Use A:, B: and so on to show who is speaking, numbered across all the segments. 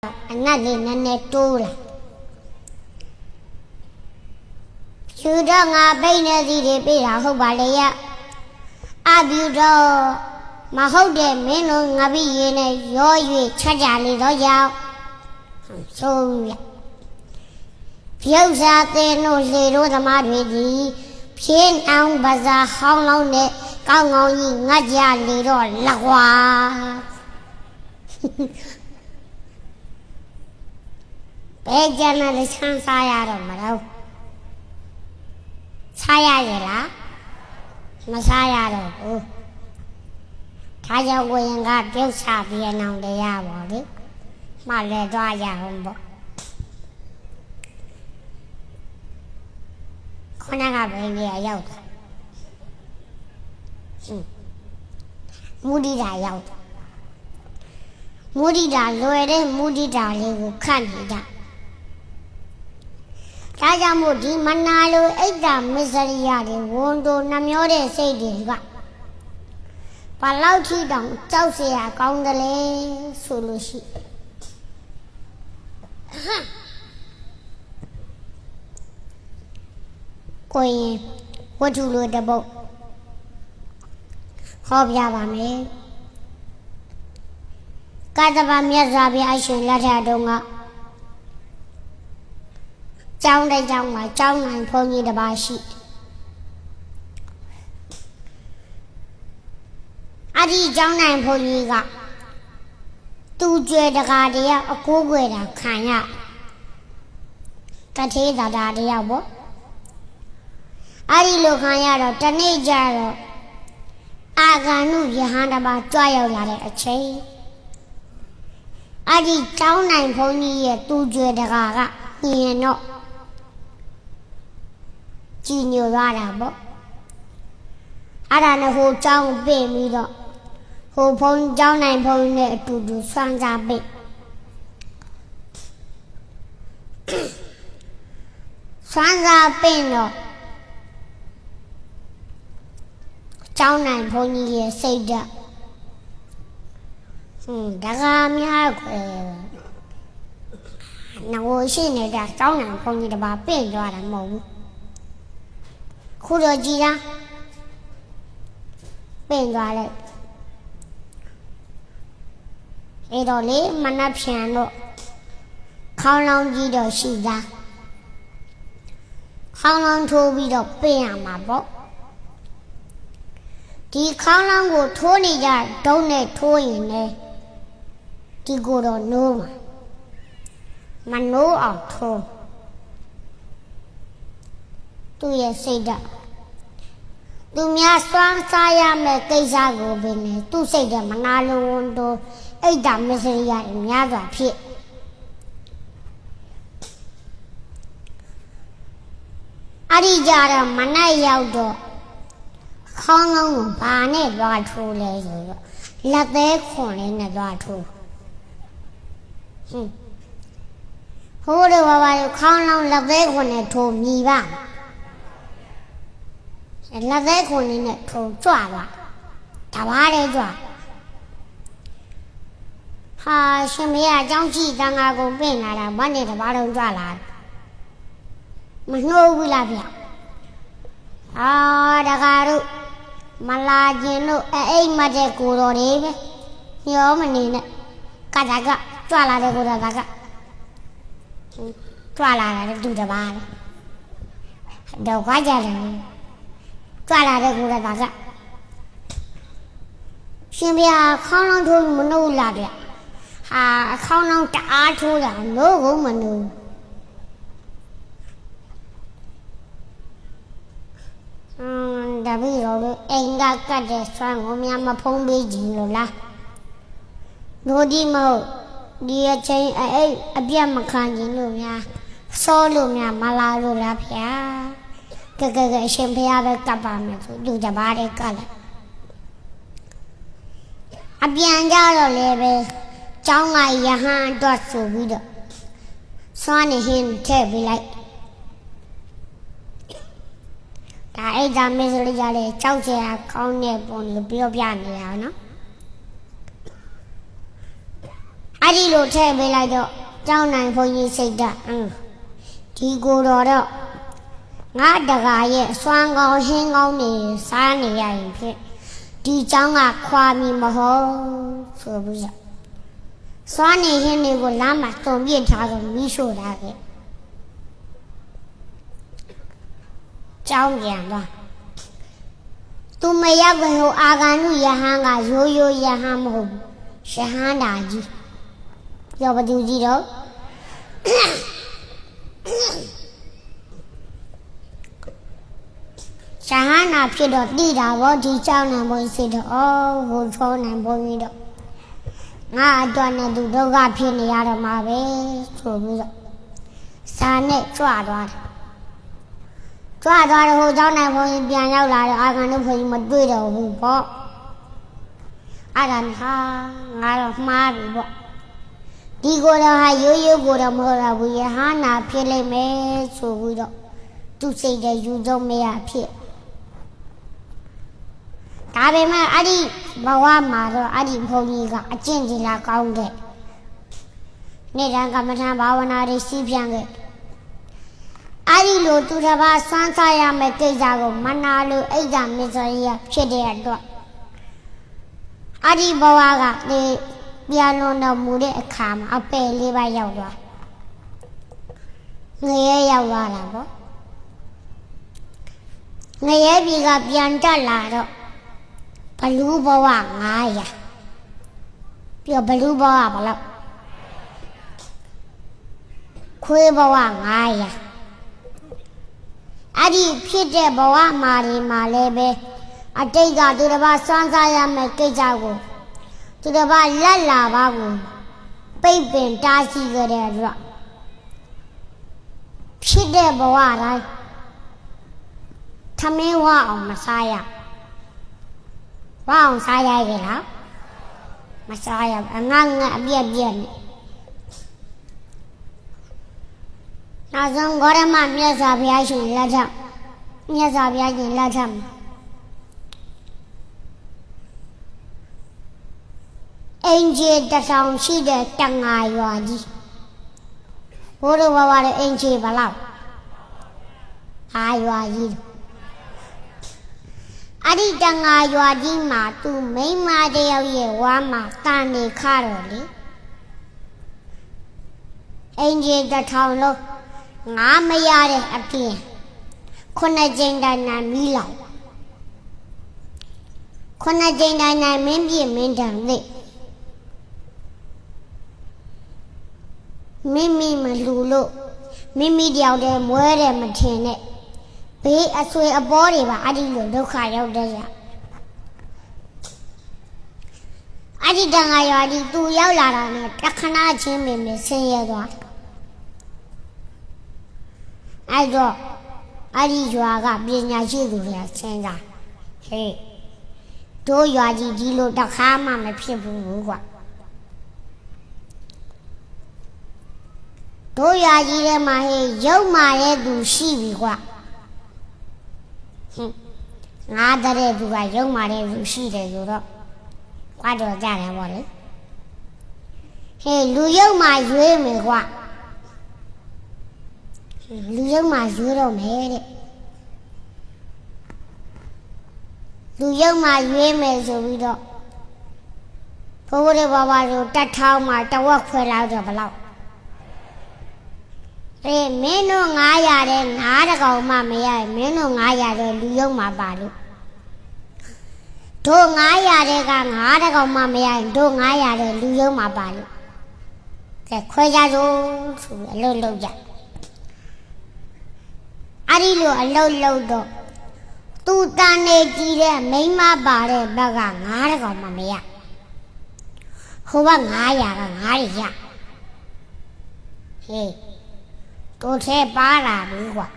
A: another nene tola. Shudanga Baina the Pira Hobalea Abudo Mahode Meno Nabi Yene Yoy Chajali Royal. So Piosa no zero the Madrid, Pien and Baza, how long the Kango Nadia Lido Lagua. Bejana the Sansaya Maro Sayala Masaya. Taya Wayanga Diosa be announced the Yawadi Male Daya Humbo Konaga Baby Ayot Moody Ayot Moody da Lore Moody da Ligo Candida Taya Moody Manalo Eda Miseria Wondo Namore Sadiga Palauti down Chausia Kongale Solushi Koi what you load about Hobyabame Kadabamia Zabi I should let her donga Chow down my chow and pony the bar sheet Adi John and Poliga Tu Jay the Gadia, a Kugweda, Kanya Tate the Dadia bo Adi Lokanya, Tane Jaro Aganu Yahanaba, Trial Lade a chain Adi Town and Pony, Tu Jay the Gaga, he no Junior Rada bo I don't know who John Bay me though. Who pon John and pony to do Sansa Bay. Sansa Bay no. John and pony say that. Dagamia. Now she need that John and pony the bar pay your move. Kurogia. Bên gọi lại Ê đó lấy mà nắp xèn lộ Không lòng gì đó xì ra Không lòng thô bị đó bèn mà bó Thì không lòng của thô này ra Đâu này thô gì này Thì cô đó nô mà nô ở thô Tôi sẽ xây ra Dumia Swan Saya me Kaisa go bene, tu say the Manalo Wondo, Ada Miseria in Yaga Pit. Adijara Manaya do Kong Bane Ratu laser, let their corn in the Ratu. Who do I count on the big one to me back? La vez con el trozuava, tabare già. Ha, se mi ha già un ci danga con pena la bande da baro già la. Ma no vila via. Ah, da caro. Ma la geno e ma de curo reve. Io ma ne. Kadaga, già la de curo daga. Già la de tu da bare. Da qua già la. Try the Guraga. Shimbia, Conan to Manu Labia. Ha, Conan to Artura, no woman. The Viro, Enga Cade, Strang, Omiama Pombi, Lola. No demo, dear chain, a beer macan, Lumia, Solumia, Malalu Lapia. Champia Capam, do the body color. A piangalo leve, Chonga Yahan dot so widow. Sonny him terribly like. The Ada Misery, Chaucia, Conne, on the Biopiano. ဒီလိုထည့်ပေးလိုက်တော့ကျောင်းနိုင်ဘုန်းကြီးစိတ်ဓာတ်ဒီကိုတော်တော့ငါတကာရဲ့စွမ်းကောင်းဟင်းကောင်းနေစားနေရရင်ဖြစ်ဒီကျောင်းကခွာမီမဟုတ်ဆိုပြီးတော့စွမ်းနေဟင်းတွေကိုလမ်းမှာတုံပြစ်ထားဆိုမိရှို့ထားခဲ့ကျောင်းပြန်သွားသူမရောက်ခင်ဟိုအာဂန္ဓုယဟန်ကရိုးရိုးယဟန်မဟုတ်ဘူးယဟန်တာကြီးပြောဘသူကြီးတော့ယဟန်နာဖြစ်တော့တိတာဗောဒီကျောင်းနိုင်ဘုန်းကြီးစိတ်တော့ဟိုချုံးနိုင်ဘုန်းကြီးတော့ငါအတွက်နဲ့သူဒုက္ခဖြစ်နေရတော့မှာပဲဆိုပြီးတော့စာနဲ့ကြွသွားတယ်ကြွသွားတော့ဟိုကျောင်းနိုင်ဘုန်းကြီးပြန်ရောက်လာတော့အာဂန္ဓုဘုန်းကြီးမတွေ့တော့ဘူးပေါ့အဲ့ဒါဟာငါတော့မှားပြီပေါ့ဒီကိုယ်တော်ဟာရိုးရိုးကိုယ်တော်မဟုတ်တော့ဘူးယဟန်နာဖြစ်လိမ့်မယ်ဆိုပြီးတော့သူစိတ်တည်းယူဆုံးမရဖြစ်ဒါပေမဲ့အဲ့ဒီဘဝမှာတော့အဲ့ဒီဘုန်းကြီးကအကျင့်ကြီးလာကောင်းခဲ့နေ့တိုင်းကမ္မထာဘာဝနာတွေစီးပြန်ခဲ့အဲ့ဒီလိုသူတစ်ပါးစွမ်းစားရမယ့်ကိစ္စကိုမနာလို့အိတ်ကမစ္စရိယဖြစ်တဲ့အတွက်အဲ့ဒီဘဝကဒီပြန်လွန်တော်မူတဲ့အခါမှာအပယ်လေးပါးရောက်သွားငရဲရောက်သွားတာပေါ့ငရဲပြည်ကပြန်တက်လာတော့ဘလူးဘဝ900ပြီးတော့ဘလူးဘဝဘလောက်ခွေးဘဝ900အဲ့ဒီဖြစ်တဲ့ဘဝမှာဒီမှာလည်းပဲအတိတ်ကသူတစ်ပါးစွမ်းစားရမယ့်ကိစ္စကိုသူတစ်ပါးလက်လာပါကိုပိတ်ပင်တားဆီးကြတဲ့အတွက်ဖြစ်တဲ့ဘဝတိုင်းထမင်းဝအောင်မစားရဝအောင်စားရရဲ့လားမစားရအငငအပြက်ပြက်နဲ့နောက်ဆုံးဂေါရမမြတ်စွာဘုရားရှင်လက်ထက်မြတ်စွာဘုရားရှင်လက်ထက်အင်ဂျီတထောင်ရှိတဲ့တန်ငါရွာကြီးဘိုးတော်ဘာလဲအင်ဂျီဘလောက်ရွာကြီးအဲ့ဒီတန်ငါရွာကြီးမှာသူမိန်းမတယောက်ရဲ့ဝါမှာတန်နေခါတော့လေအင်ဂျီတထောင်လုံးငါမရတဲ့အပြင်9ကြိမ်တိုင်နိုင်မီးလောင်9ကြိမ်တိုင်နိုင်မင်းပြည့်မင်းတန်သိမိမိမလူလို့မိမိတယောက်တည်းမွဲတယ်မထင်နဲ့ဘေးအဆွေအပေါ်တွေပါအဲ့ဒီလိုဒုက္ခရောက်တဲ့ရအဲ့ဒီတန်ခါရွာဒီသူရောက်လာတာနဲ့တခဏချင်းမင်းဆင်းရဲသွားအဲ့တော့အဲ့ဒီရွာကပညာရှိသူတွေကစဉ်းစားဟေးတို့ရွာကြီးဒီလိုတခါမှမဖြစ်ဘူးကွာတို့ရွာကြီးထဲမှာဟေးရုပ်မာတဲ့သူရှိပြီကွာငါတဲ့သူကရုပ်မာတဲ့သူရှိတယ်ဆိုတော့ကွာတော့ကြတယ်ပေါ့လေဟေးလူရုပ်မာရွေးမယ်ကွာလူရုပ်မာရွေးတော့မယ်တဲ့လူရုပ်မာရွေးမယ်ဆိုပြီးတော့ဘိုးဘွားဘာတို့တက်ထောင်းမှာတဝက်ခွဲလောက်တော့ဘလောက်မင်းတို့900တဲ့ငါးတကောင်မှမရမင်းတို့900တဲ့လူရုံမှာပါလို့တို့900တဲ့ကငါးတကောင်မှမရတို့900တဲ့လူရုံမှာပါလို့ကဲခွဲကြစို့ဆိုအလုပ်လုပ်ကြအဲ့ဒီလိုအလုပ်လုပ်တော့သူတန်နေကြည့်တဲ့မိန်းမပါတဲ့ဘက်ကငါးတကောင်မှမရဟိုဘ900ကငါးတွေရဟေးတို့ထဲပါလာပြီကွာ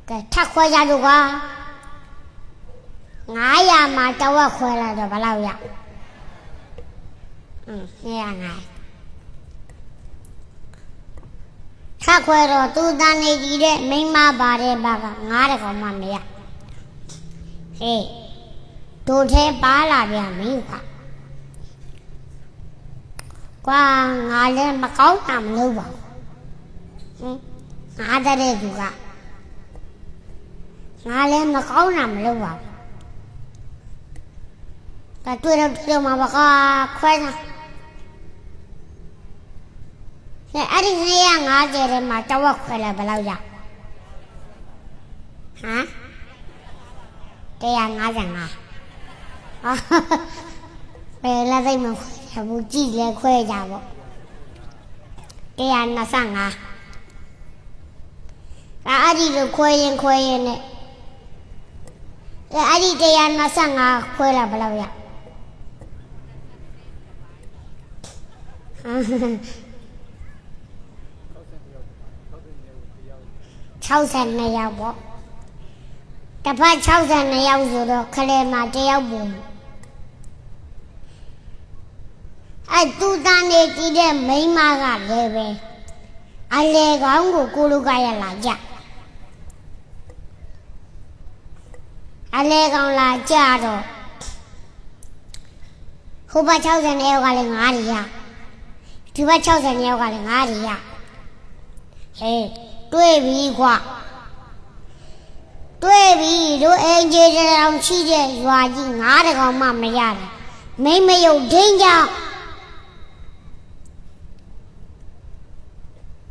A: ကဲထပ်ခွဲကြလို့ကွာ900မှာတဝက်ခွဲလာတော့ဘယ်လောက်ရ205ထပ်ခွဲတော့သူတန်နေကြည့်တဲ့မိန်းမပါတဲ့ဘက်က9တကောင်မှမရဟေးတို့ထဲပါလာပြန်ပြီကွာ ကွာငါလည်းမကောင်းတာမလုပ်ပါဘူးငါတဲ့သူကငါလည်းမကောင်းတာမလုပ်ပါဘူးဒါတွေ့တော့မှာပါကခွဲတာအဲ့ဒီ250ထဲမှာတဝက်ခွဲလိုက်ဘယ်လောက်ရဟမ်155ဘယ်လဲသိမခွဲဘူးကြည့်လဲခွဲကြပေါ့125အဲ့ဒီလိုခွဲရင်နဲ့အဲ့ဒီ125ခွဲလိုက်ဘယ်လောက်ရ62ယောက်ပေါ့တစ်ဖက်62ယောက်ဆိုတော့ခလဲမှာ1ယောက်ပုံအဲ့သူတန်းနေတည်တဲ့မိန်းမကလည်းပဲအလေကောင်းကိုကိုလူကရလာကြအလေကောင်းလာကြတော့ဟိုဘက်62ယောက်ကလည်း9ရဒီဘက်62ယောက်ကလည်း9ရဟေးတွေ့ပြီကွာတွေ့ပြီတို့အင်ဂျီတောင်ရှိတဲ့ရွာကြီး9တကောင်မှမရတယ်မိမယုတ်ဒင်းကြောင်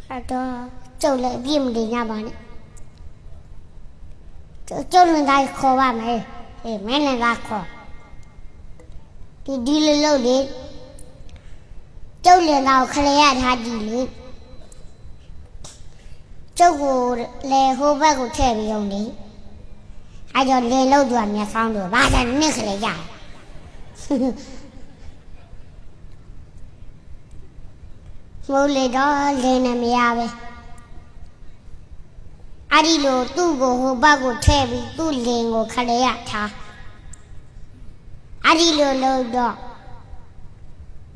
A: ဟာတော့ကျုပ်လည်းအပြည့်မတင်ရပါနဲ့ကျုပ်လည်းတိုင်းခေါ်ပါမယ်ဟေးမင်းလည်းသာခေါ်ဒီလိုလုပ်လေကျုပ်လည်းတော့ခလရထားကြည့်လေကျုပ်ကိုလေဟိုဘက်ကိုထည့်ပြီးအောင်လေအဲ့တော့လေလို့သူကမျက်စောင်းတို့ဘာသာနစ်ခလေကြမိုးလေတော့လေနဲ့မရပဲအဲ့ဒီလိုသူ့ကိုဟိုဘက်ကိုထည့်ပြီးသူ့လင်ကိုခလေရထားအဲ့ဒီလိုလို့တော့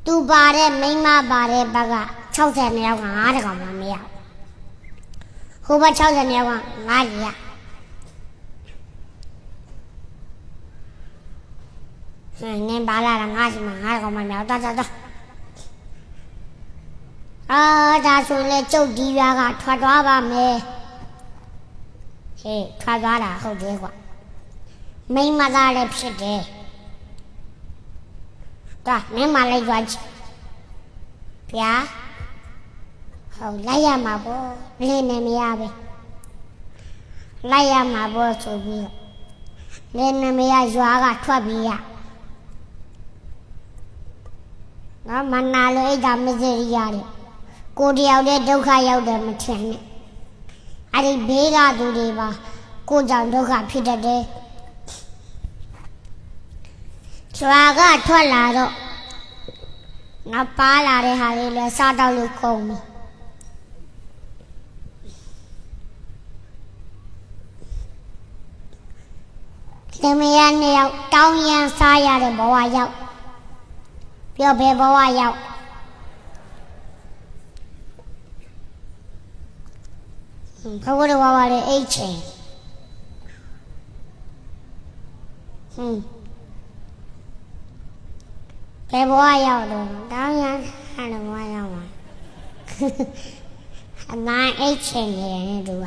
A: သူပါတဲ့မိန်းမပါတဲ့ဘက်က62ယောက်က9တကောင်မှမရဟိုဘက်62ယောက်က9ရနင်းပါလာတာငါ့ရှိမှာ9ကောင်မှမြောက်တော့ဒါဆိုလေကျုပ်ဒီရွာကထွက်သွားပါမယ်ဟေးထွက်သွားတာဟုတ်တယ်ကွာမိန်းမသားလည်းဖြစ်တယ်ဒါမင်းမလိုက်သွားချင်ဗျာဟုတ်လိုက်ရမှာပေါ့လင်းနေမရပဲလိုက်ရမှာပေါ့ဆိုပြီးလင်းနေမရရွာကထွက်ပြီးရနော်မနာလို့အိတ်ဒါမစရိရတယ်ကိုတယောက်တည်းဒုက္ခရောက်တယ်မထင်နဲ့အဲ့ဒီဘေးကသူတွေပါကိုကြောင့်ဒုက္ခဖြစ်တတ်တယ်ရွာကထွက်လာတော့နောက်ပါလာတဲ့ဟာလေးလဲစားတော့လို့ကုန်ပြီတမယားနှစ်ယောက်တောင်းရန်စားရတဲ့ဘဝရောက်ပြောဘယ်ဘဝရောက်ဘဝတော်ဘဝလေးအိတ်ချင်ဘယ်ဘဝရောက်တော့တောင်းရန်ဟာဘဝရောက်မှာအမအိတ်ချင်နေတယ်သူက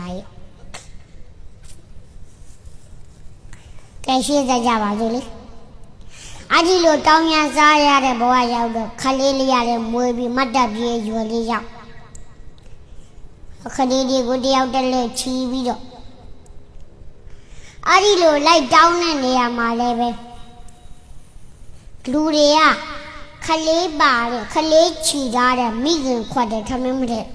A: ကဲရှင်းကြပါစို့လေအဒီလိုတောင်းရန်စားရတဲ့ဘဝရောက်တော့ခလေးလေးရတယ်မွေးပြီးမတ်တက်ပြေးရွယ်လေးရောက်ခလေးလေးကိုတယောက်တည်းလဲချီးပြီးတော့အဒီလိုလိုက်တောင်းတဲ့နေရာမှာလည်းပဲလူတွေကခလေးပါတဲ့ခလေးချီထားတဲ့မိခင်ခွက်တဲ့ထမင်းမတဲ့